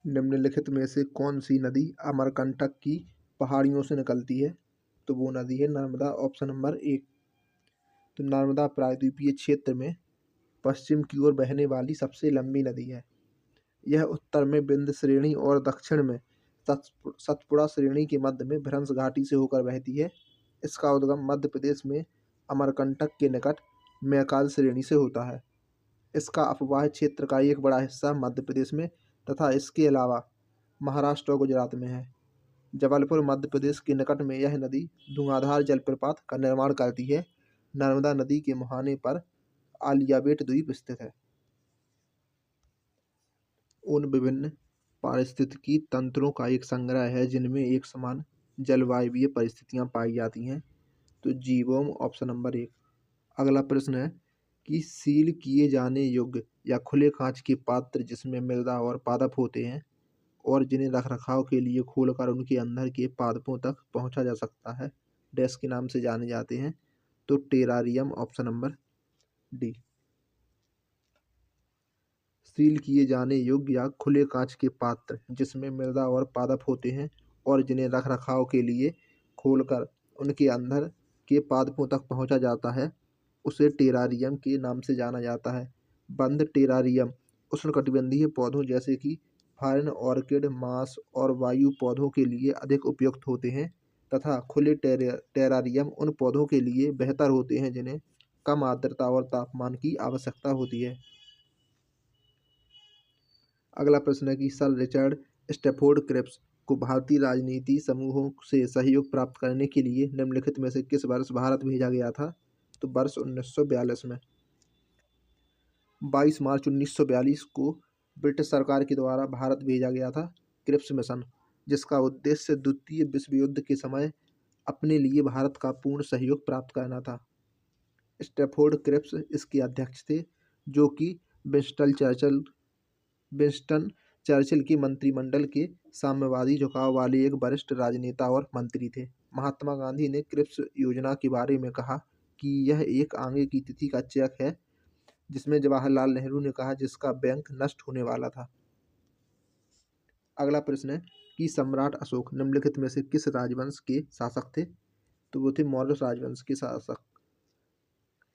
निम्नलिखित में से कौन सी नदी अमरकंटक की पहाड़ियों से निकलती है? तो वो नदी है नर्मदा, ऑप्शन नंबर 1। तो नर्मदा प्रायद्वीपीय क्षेत्र में पश्चिम की ओर बहने वाली सबसे लंबी नदी है। यह उत्तर में विंध्य श्रेणी और दक्षिण में सतपुड़ा श्रेणी के मध्य में भ्रंश घाटी से होकर बहती है। इसका उद्गम मध्य प्रदेश में अमरकंटक के निकट मैकाल श्रेणी से होता है। इसका अपवाह क्षेत्र का एक बड़ा हिस्सा मध्य प्रदेश में तथा इसके अलावा महाराष्ट्र और गुजरात में है। जबलपुर मध्य प्रदेश के निकट में यह नदी धुआंधार जलप्रपात का निर्माण करती है। नर्मदा नदी के मुहाने पर आलियाबेट द्वीप स्थित है। उन विभिन्न पारिस्थितिकी तंत्रों का एक संग्रह है जिनमें एक समान जलवायवीय परिस्थितियां पाई जाती हैं। तो जीवोम, ऑप्शन नंबर 1। अगला प्रश्न है कि सील किए जाने योग्य या खुले कांच के पात्र जिसमें मृदा और पादप होते हैं और जिन्हें रखरखाव के लिए खोलकर उनके अंदर के पादपों तक पहुंचा जा सकता है, डैश के नाम से जाने जाते हैं। तो terrarium, option number D. Seal किए जाने योग्य या खुले कांच के पात्र जिसमें मृदा और पादप होते हैं और जिन्हें रखरखाव के लिए खोलकर उनके अंदर के पादपों तक पहुंचा जाता है, उसे टेरारियम के नाम से जाना जाता है। बंद टेरारियम उष्णकटिबंधीय पौधों जैसे कि फर्न, ऑर्किड, मांस और वायु पौधों के लिए अधिक उपयुक्त होते हैं तथा खुले टेरारियम उन पौधों के लिए बेहतर होते हैं जिन्हें कम आर्द्रता और तापमान की आवश्यकता होती है। अगला प्रश्न है कि सर रिचर्ड स्टैफोर्ड क्रिप्स को भारतीय राजनीति समूहों से सहयोग प्राप्त करने के लिए निम्नलिखित में से किस वर्ष भारत भेजा गया था? तो वर्ष 1942 में। 22 मार्च 1942 को ब्रिटिश सरकार के द्वारा भारत भेजा गया था क्रिप्स मिशन, जिसका उद्देश्य द्वितीय विश्व युद्ध के समय अपने लिए भारत का पूर्ण सहयोग प्राप्त करना था। स्टैफोर्ड क्रिप्स इसके अध्यक्ष थे, जो कि विंस्टन चर्चिल के मंत्रिमंडल के साम्यवादी झुकाव वाले एक वरिष्ठ राजनेता और मंत्री थे। महात्मा गांधी ने क्रिप्स योजना के बारे में कहा कि यह एक आगे की तिथि का चेक है, जिसमें जवाहरलाल नेहरू ने कहा जिसका बैंक नष्ट होने वाला था। अगला प्रश्न है कि सम्राट अशोक निम्नलिखित में से किस राजवंश के शासक थे? तो वो थे मौर्य राजवंश के शासक।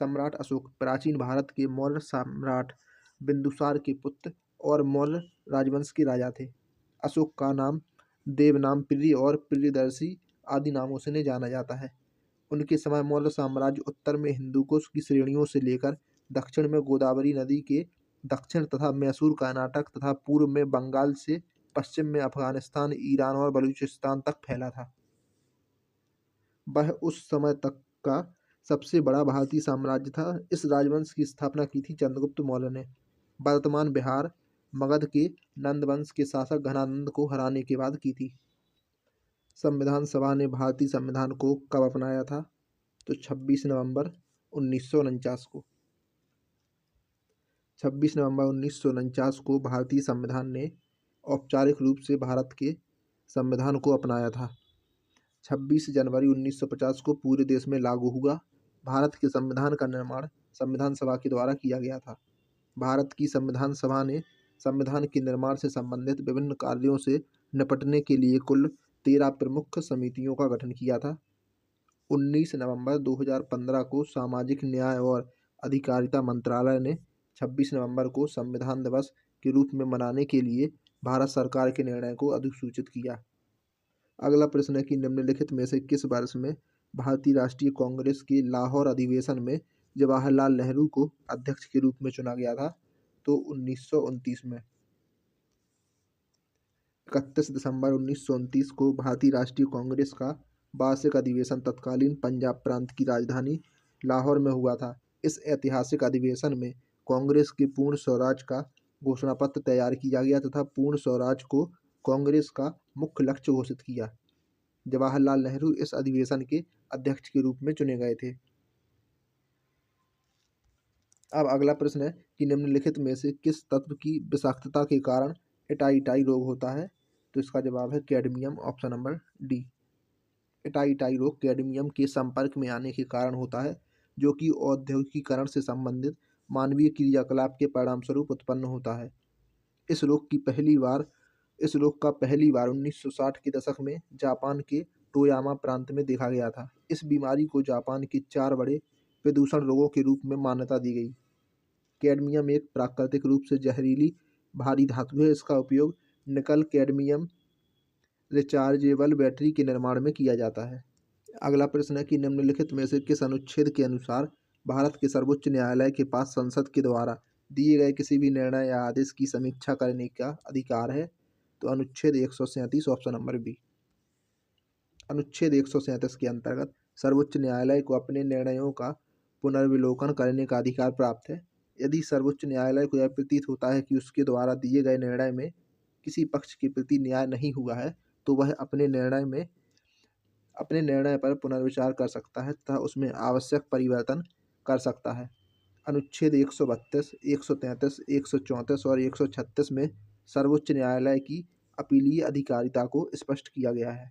सम्राट अशोक प्राचीन भारत के मौर्य सम्राट बिंदुसार के पुत्र और मौर्य राजवंश के राजा थे। अशोक का नाम देवनाम प्रिय और प्रियदर्शी आदि नामों से जाना जाता है। उनके समय मौर्य साम्राज्य उत्तर में हिंदूकुश की श्रेणियों से लेकर दक्षिण में गोदावरी नदी के दक्षिण तथा मैसूर कर्नाटक तथा पूर्व में बंगाल से पश्चिम में अफगानिस्तान, ईरान और बलूचिस्तान तक फैला था। वह उस समय तक का सबसे बड़ा भारतीय साम्राज्य था। इस राजवंश की स्थापना की थी चंद्रगुप्त मौर्य ने। वर्तमान बिहार मगध के नंद वंश के शासक घनानंद को हराने के बाद की थी। संविधान सभा ने भारतीय संविधान को कब अपनाया था? तो 26 नवंबर 1949 को। 26 नवंबर 1949 को भारतीय संविधान ने औपचारिक रूप से भारत के संविधान को अपनाया था। 26 जनवरी 1950 को पूरे देश में लागू हुआ। भारत के संविधान का निर्माण संविधान सभा के द्वारा किया गया था। भारत की संविधान सभा ने संविधान के निर्माण से संबंधित विभिन्न कार्यों से निपटने के लिए कुल 13 प्रमुख समितियों का गठन किया था। 19 नवंबर 2015 को सामाजिक न्याय और अधिकारिता मंत्रालय ने 26 नवंबर को संविधान दिवस के रूप में मनाने के लिए भारत सरकार के निर्णय को अधिसूचित किया। अगला प्रश्न है कि निम्नलिखित में से किस वर्ष में भारतीय राष्ट्रीय कांग्रेस के लाहौर अधिवेशन में जवाहरलाल नेहरू को अध्यक्ष के रूप में चुना गया था? तो 1929 में। 31 दिसंबर 1929 को भारतीय राष्ट्रीय कांग्रेस का वार्षिक अधिवेशन तत्कालीन पंजाब प्रांत की राजधानी लाहौर में हुआ था। इस ऐतिहासिक अधिवेशन में कांग्रेस के पूर्ण स्वराज का घोषणा पत्र तैयार किया गया तथा पूर्ण स्वराज को कांग्रेस का मुख्य लक्ष्य घोषित किया। जवाहरलाल नेहरू इस अधिवेशन के अध्यक्ष के रूप में चुने गए थे। अब अगला प्रश्न है कि निम्नलिखित में से किस तत्व की विषाक्तता के कारण इटाई रोग होता है? तो इसका जवाब है cadmium, option number D. Itai रोग कैडमियम के संपर्क में आने के कारण होता है, जो कि औद्योगिकीकरण से संबंधित मानवीय क्रियाकलाप के परिणामस्वरूप उत्पन्न होता है। इस रोग की पहली बार इस रोग का पहली बार 1960 के दशक में जापान के टोयामा प्रांत में देखा गया था। इस बीमारी को जापान के 4 बड़े प्रदूषण रोगों के रूप में मान्यता दी गई। कैडमियम एक प्राकृतिक रूप से जहरीली भारी धातु है। इसका उपयोग निकल कैडमियम रिचार्जेबल बैटरी के निर्माण में किया जाता है। अगला प्रश्न है कि निम्नलिखित में से किस अनुच्छेद के अनुसार भारत के सर्वोच्च न्यायालय के पास संसद के द्वारा दिए गए किसी भी निर्णय या आदेश की समीक्षा करने का अधिकार है? तो अनुच्छेद 137 ऑप्शन नंबर बी। अनुच्छेद 137 के अंतर्गत सर्वोच्च न्यायालय को अपने निर्णयों का पुनर्विलोकन करने का अधिकार प्राप्त है। यदि सर्वोच्च न्यायालय को यह प्रतीत होता है कि उसके द्वारा दिए गए निर्णय में किसी पक्ष के प्रति न्याय नहीं हुआ है, तो वह अपने निर्णय पर पुनर्विचार कर सकता है तथा उसमें आवश्यक परिवर्तन कर सकता है। अनुच्छेद 132, 133, 134 और 136 में सर्वोच्च न्यायालय की अपीलीय अधिकारिता को स्पष्ट किया गया है।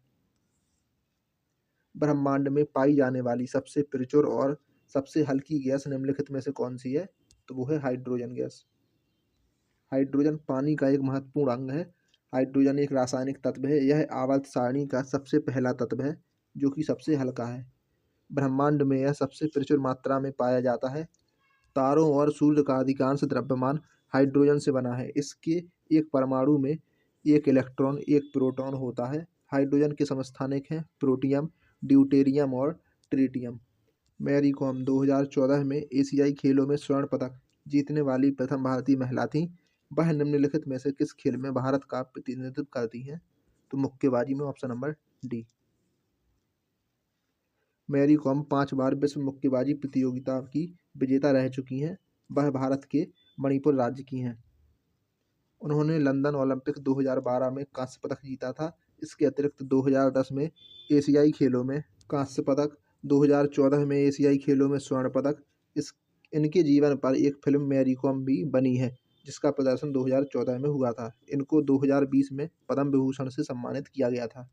ब्रह्मांड में पाई जाने वाली सबसे प्रचुर और सबसे हल्की गैस निम्नलिखित में से कौन सी है? तो वो है हाइड्रोजन गैस। हाइड्रोजन पानी का एक महत्वपूर्ण अंग है। हाइड्रोजन एक रासायनिक तत्व है। यह आवर्त सारणी का सबसे पहला तत्व है जो कि सबसे हल्का है। ब्रह्मांड में यह सबसे प्रचुर मात्रा में पाया जाता है। तारों और सूर्य का अधिकांश द्रव्यमान हाइड्रोजन से बना है। इसके एक परमाणु में एक इलेक्ट्रॉन, एक प्रोटॉन होता है। हाइड्रोजन के समस्थानिक हैं प्रोटियम, ड्यूटेरियम और ट्रिटियम। मैरी कॉम 2014 में एशियाई खेलों में स्वर्ण पदक जीतने वाली प्रथम भारतीय महिला थीं। वह निम्नलिखित में से किस खेल में भारत का प्रतिनिधित्व करती हैं? तो मुक्केबाजी में option number D. Mary Kom 5 बार विश्व मुक्केबाजी प्रतियोगिता की विजेता रह चुकी हैं। वह भारत के मणिपुर राज्य की हैं। उन्होंने लंदन ओलंपिक 2012 में कांस्य पदक जीता था। इसके अतिरिक्त 2010 में एशियाई खेलों में कांस्य पदक, 2014 में एशियाई खेलों में स्वर्ण पदक। इनके जीवन पर एक फिल्म मैरी कॉम भी बनी है जिसका प्रदर्शन 2014 में हुआ था। इनको 2020 में पद्म विभूषण से सम्मानित किया गया था।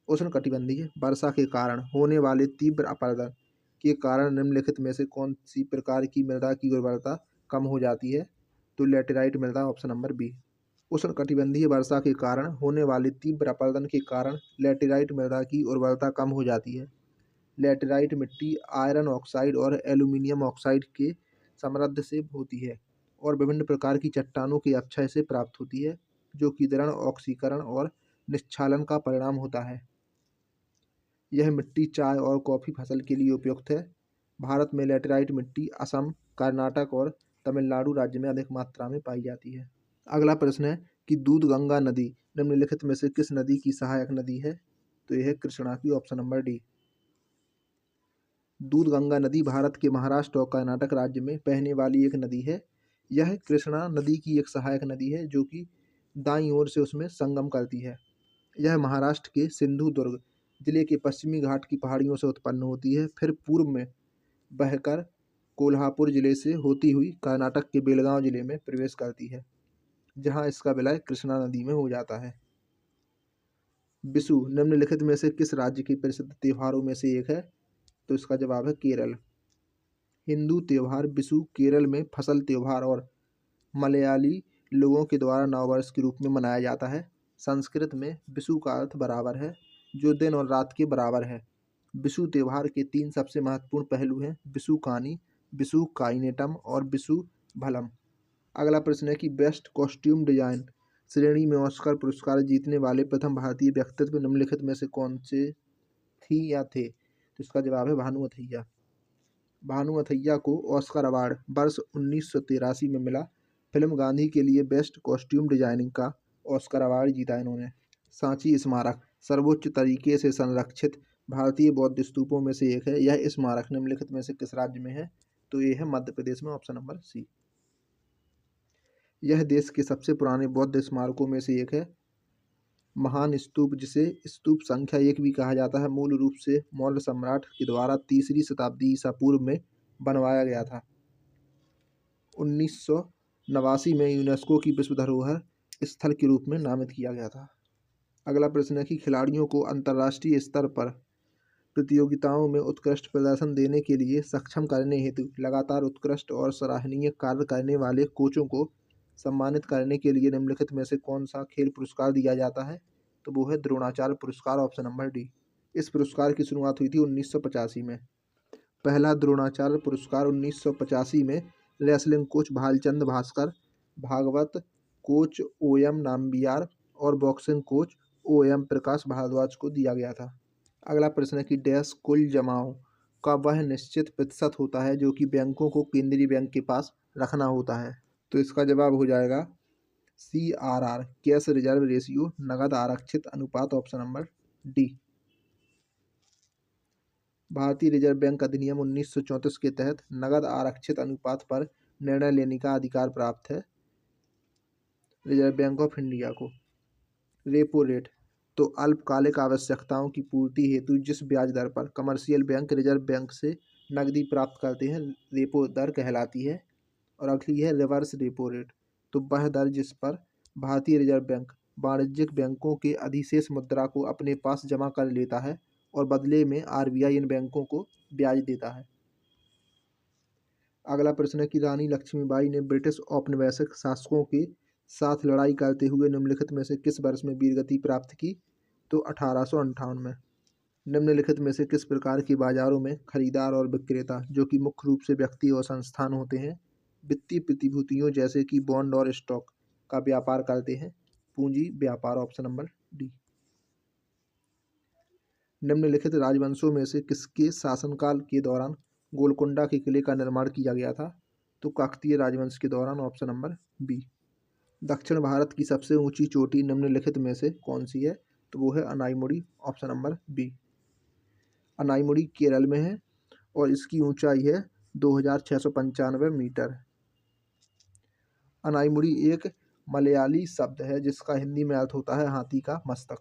उष्णकटिबंधीय वर्षा के कारण होने वाले तीव्र अपरदन के कारण निम्नलिखित में से कौन सी प्रकार की मृदा की उर्वरता कम हो जाती है? तो लैटेराइट मृदा ऑप्शन नंबर बी। उष्णकटिबंधीय वर्षा के कारण होने वाले तीव्र अपरदन के कारण लैटेराइट मृदा की उर्वरता कम हो जाती है। लैटेराइट मिट्टी आयरन ऑक्साइड और एल्यूमीनियम ऑक्साइड के समृद्ध से होती है और विभिन्न प्रकार की चट्टानों के अपक्षय से प्राप्त होती है, जो कि दृढ़ ऑक्सीकरण और निश्चालन का परिणाम होता है। यह मिट्टी चाय और कॉफ़ी फसल के लिए उपयुक्त है। भारत में लैटेराइट मिट्टी असम, कर्नाटक और तमिलनाडु राज्य में अधिक मात्रा में पाई जाती है। अगला प्रश्न है कि दूधगंगा नदी निम्नलिखित में से किस नदी की सहायक नदी है? तो यह है कृष्णा की ऑप्शन नंबर डी। दूधगंगा नदी भारत के महाराष्ट्र और कर्नाटक राज्य में बहने वाली एक नदी है। यह कृष्णा नदी की एक सहायक नदी है जो कि दाईं ओर से उसमें संगम करती है। यह महाराष्ट्र के सिंधुदुर्ग जिले के पश्चिमी घाट की पहाड़ियों से उत्पन्न होती है, फिर पूर्व में बहकर कोल्हापुर जिले से होती हुई कर्नाटक के बेलगांव जिले में प्रवेश करती है, जहां इसका विलय कृष्णा नदी में हो जाता है। विशु निम्नलिखित में से किस राज्य के प्रसिद्ध त्योहारों में से एक है? तो इसका जवाब है केरल। हिंदू त्योहार विशु केरल में फसल त्योहार और मलयाली लोगों के द्वारा नववर्ष के रूप में मनाया जाता है। संस्कृत में विशु का अर्थ बराबर है, जो दिन और रात के बराबर है। विशु त्योहार के 3 सबसे महत्वपूर्ण पहलू हैं: विशु कानी, विशु काइनेटम और विशु भलम। अगला प्रश्न है कि बेस्ट कॉस्ट्यूम डिजाइन श्रेणी में ऑस्कर पुरस्कार जीतने वाले प्रथम भारतीय व्यक्तित्व निम्नलिखित में से कौन से थी या थे? तो इसका जवाब है भानु अथैया। भानु अथैया को ऑस्कर अवार्ड वर्ष 1983 में मिला। फिल्म गांधी के लिए बेस्ट कॉस्ट्यूम डिजाइनिंग का ऑस्कर अवार्ड जीता इन्होंने। सांची स्मारक सर्वोच्च तरीके से संरक्षित भारतीय बौद्ध स्तूपों में से एक है। यह स्मारक निम्नलिखित में से किस राज्य में है? तो ये है मध्य प्रदेश में ऑप्शन नंबर सी। यह देश के सबसे पुराने बौद्ध स्मारकों में से एक है। महान स्तूप, जिसे स्तूप संख्या 1 भी कहा जाता है, मूल रूप से मौर्य सम्राट के द्वारा 3री शताब्दी ईसा पूर्व में बनवाया गया था। 1989 में यूनेस्को की विश्व धरोहर स्थल के रूप में नामित किया गया था। अगला प्रश्न है कि खिलाड़ियों को अंतर्राष्ट्रीय स्तर पर प्रतियोगिताओं में उत्कृष्ट प्रदर्शन देने के लिए सक्षम करने हेतु लगातार उत्कृष्ट और सराहनीय कार्य करने वाले कोचों को सम्मानित करने के लिए निम्नलिखित में से कौन सा खेल पुरस्कार दिया जाता है? तो वो है द्रोणाचार्य पुरस्कार, ऑप्शन नंबर डी। इस पुरस्कार की शुरुआत हुई थी 1985 में। पहला द्रोणाचार्य पुरस्कार 1985 में wrestling coach Bhalchand Bhaskar Bhagwat, coach O M Nambiar और boxing coach O M Prakash Bharadwaj को दिया गया था। अगला प्रश्न है कि डैश कुल जमाओं का वह निश्चित प्रतिशत होता है जो कि बैंकों को केंद्रीय बैंक के पास रखना होता है? तो इसका जवाब हो जाएगा CRR, कैश रिजर्व रेशियो, नगद आरक्षित अनुपात, ऑप्शन नंबर डी। भारतीय रिजर्व बैंक अधिनियम 1934 के तहत नगद आरक्षित अनुपात पर निर्णय लेने का अधिकार प्राप्त है रिजर्व बैंक ऑफ इंडिया को। रेपो रेट तो अल्पकालिक आवश्यकताओं की पूर्ति हेतु जिस ब्याज दर पर कमर्शियल बैंक रिजर्व बैंक से नकदी प्राप्त करते हैं, रेपो दर कहलाती है। और अगली है रिवर्स रेपो रेट, तो वह दर जिस पर भारतीय रिजर्व बैंक वाणिज्यिक बैंकों के अधिशेष मुद्रा को अपने पास जमा कर लेता है और बदले में RBI इन बैंकों को ब्याज देता है। अगला प्रश्न है कि रानी लक्ष्मीबाई ने ब्रिटिश औपनिवेशिक शासकों के साथ लड़ाई करते हुए निम्नलिखित में से किस वर्ष में वीरगति प्राप्त की? तो 1858 में। निम्नलिखित में से किस प्रकार के बाजारों में खरीदार और विक्रेता, जो कि मुख्य रूप से व्यक्ति और संस्थान होते हैं, वित्तीय प्रतिभूतियों जैसे कि बॉन्ड और स्टॉक का व्यापार करते हैं? पूंजी व्यापार, ऑप्शन नंबर डी। निम्नलिखित राजवंशों में से किसके शासनकाल के दौरान गोलकुंडा के किले का निर्माण किया गया था? तो काकतीय राजवंश के दौरान, ऑप्शन नंबर बी। दक्षिण भारत की सबसे ऊंची चोटी निम्नलिखित में से कौन सी है? तो वो है Anamudi, option number B. Anamudi Kerala में है और इसकी ऊंचाई है 2695 मीटर। अनाईमुड़ी एक मलयाली शब्द है जिसका हिंदी में अर्थ होता है हाथी का मस्तक।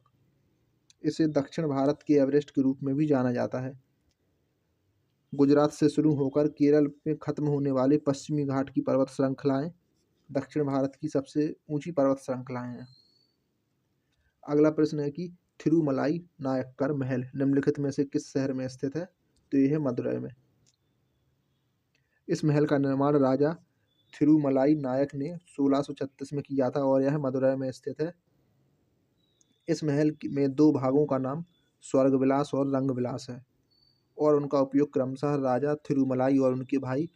इसे दक्षिण भारत के एवरेस्ट के रूप में भी जाना जाता है। गुजरात से शुरू होकर केरल में खत्म होने वाले पश्चिमी घाट की पर्वत श्रृंखलाएं दक्षिण भारत की सबसे ऊंची पर्वत श्रृंखलाएं हैं। अगला प्रश्न है कि थिरुमलाई नायक्कर महल निम्नलिखित में से किस शहर में स्थित है? तो यह है मदुरई में। इस महल का निर्माण राजा थिरुमलाई नायक ने 1636 में किया था और यह मदुरई में स्थित है। इस महल में दो भागों का नाम स्वर्गविलास और रंगविलास है और उनका उपयोग क्रमशः राजा थिरुमलाई और उनके भाई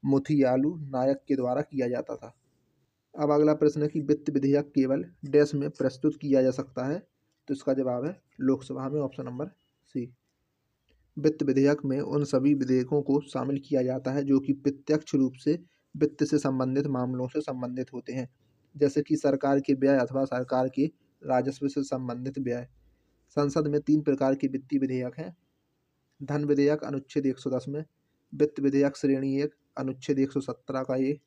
मुथियालु नायक के द्वारा किया जाता था। अब अगला प्रश्न है कि वित्त विधेयक केवल डैश में प्रस्तुत किया जा सकता है? तो इसका जवाब है लोकसभा में, ऑप्शन नंबर सी। वित्त विधेयक में उन सभी विधेयकों को शामिल किया जाता है जो कि प्रत्यक्ष रूप से वित्त से संबंधित मामलों से संबंधित होते हैं, जैसे कि सरकार के व्यय अथवा सरकार के राजस्व से संबंधित व्यय। संसद में 3 प्रकार के वित्तीय विधेयक हैं: धन विधेयक अनुच्छेद 110 में, वित्त विधेयक श्रेणी 1 अनुच्छेद 117 का ए,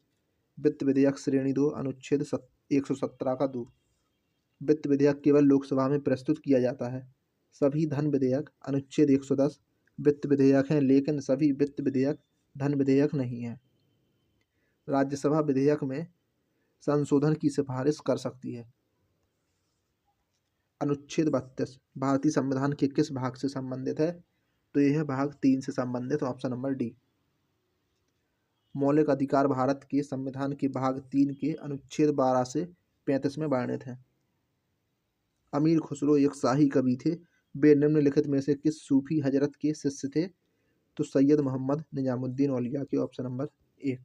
वित्त विधेयक श्रेणी 2 अनुच्छेद 117 का 2। वित्त विधेयक केवल लोकसभा में प्रस्तुत किया जाता है। सभी धन विधेयक अनुच्छेद 110 वित्त विधेयक हैं, लेकिन सभी वित्त विधेयक धन विधेयक नहीं हैं। राज्यसभा विधेयक में संशोधन की सिफारिश कर सकती है। अनुच्छेद 32 भारतीय संविधान के किस भाग से संबंधित है? तो यह भाग 3 से संबंधित, ऑप्शन नंबर डी। मौलिक अधिकार भारत के संविधान के भाग 3 के अनुच्छेद 12 से 35 में वर्णित हैं। अमीर खुसरो एक शाही कवि थे। वे निम्नलिखित में से किस सूफी हजरत के शिष्य थे? तो सैयद मोहम्मद निजामुद्दीन औलिया के, ऑप्शन नंबर 1।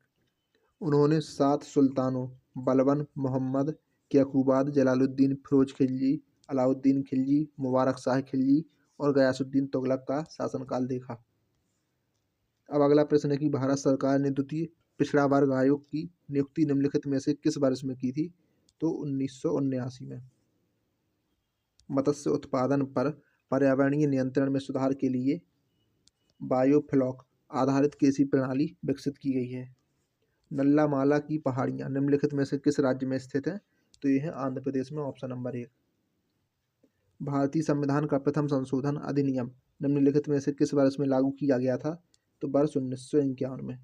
उन्होंने 7 सुल्तानों बलबन, मोहम्मद कैकुबाद, जलालुद्दीन फिरोज खिलजी, अलाउद्दीन खिलजी, मुबारक शाह खिलजी और गयासुद्दीन तुगलक का शासनकाल देखा। अब अगला प्रश्न है कि भारत सरकार ने द्वितीय पिछड़ा वर्ग आयोग की नियुक्ति निम्नलिखित में से किस वर्ष में की थी? तो 1979 में। मत्स्य उत्पादन पर पर्यावरणीय नियंत्रण में सुधार के लिए बायोफ्लॉक आधारित कृषि प्रणाली विकसित की गई है। नल्लामाला की पहाड़ियाँ निम्नलिखित में से किस राज्य में स्थित हैं? तो यह है आंध्र प्रदेश में, ऑप्शन नंबर 1। भारतीय संविधान का प्रथम संशोधन अधिनियम निम्नलिखित में से किस वर्ष में लागू किया गया था? तो वर्ष 1951 में।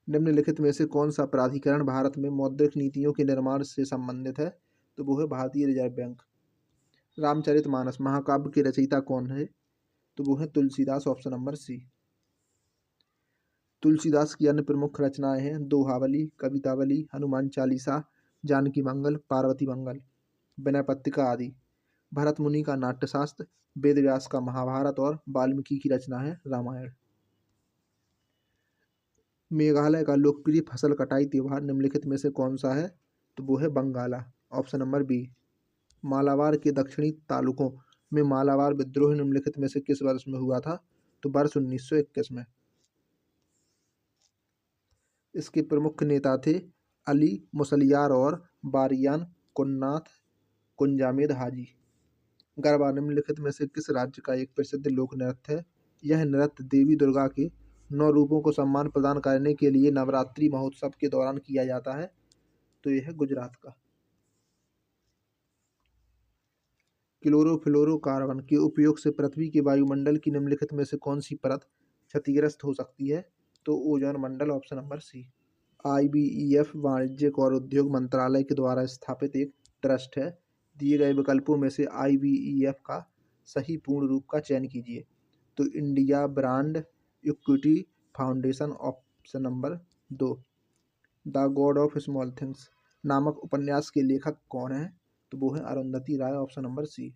निम्नलिखित में से कौन सा प्राधिकरण भारत में मौद्रिक नीतियों के निर्माण से संबंधित है? तो वो है भारतीय रिजर्व बैंक। रामचरितमानस महाकाव्य के रचयिता कौन है? तो वो है Tulsidas, option number C. Tulsidas की अन्य प्रमुख रचनाएं हैं दोहावली, कवितावली, हनुमान चालीसा, जानकी मंगल, पार्वती मंगल, विनय पत्रिका आदि। भरत मुनि का नाट्यशास्त्र, वेद व्यास का महाभारत और वाल्मीकि की रचना है रामायण। मेघालय का लोकप्रिय फसल कटाई त्योहार निम्नलिखित में से कौन सा है? तो वो है बंगाला, ऑप्शन नंबर बी। मालाबार के दक्षिणी तालुकों में मालाबार विद्रोह निम्नलिखित में से किस वर्ष में हुआ था? तो वर्ष 1921 में। इसके प्रमुख नेता थे अली मुसलियार और बारियान कुन्नाथ कुंजामेद हाजी। गरबा निम्नलिखित में से किस राज्य का एक प्रसिद्ध लोक नृत्य है? यह नृत्य देवी दुर्गा के 9 रूपों को सम्मान प्रदान करने के लिए नवरात्रि महोत्सव के दौरान किया जाता है। तो यह है गुजरात का। क्लोरोफ्लोरोकार्बन के उपयोग से पृथ्वी के वायुमंडल की निम्नलिखित में से कौन सी परत क्षतिग्रस्त हो सकती है? तो ओजोन मंडल, ऑप्शन नंबर सी। IBEF वाणिज्यिक और उद्योग मंत्रालय के द्वारा स्थापित एक ट्रस्ट है। दिए गए विकल्पों में से IBEF का सही पूर्ण रूप का चयन कीजिए। तो India brand equity foundation, option number 2। The God of small things नामक उपन्यास के लेखक कौन है? तो वो है Arundhati Roy, option number C.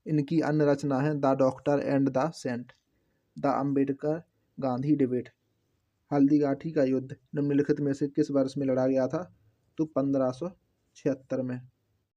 इनकी अन्य रचना है the doctor and the saint, the Ambedkar Gandhi debate. Haldighati का युद्ध निम्नलिखित में से किस वर्ष में लड़ा गया था? तो 1576 में।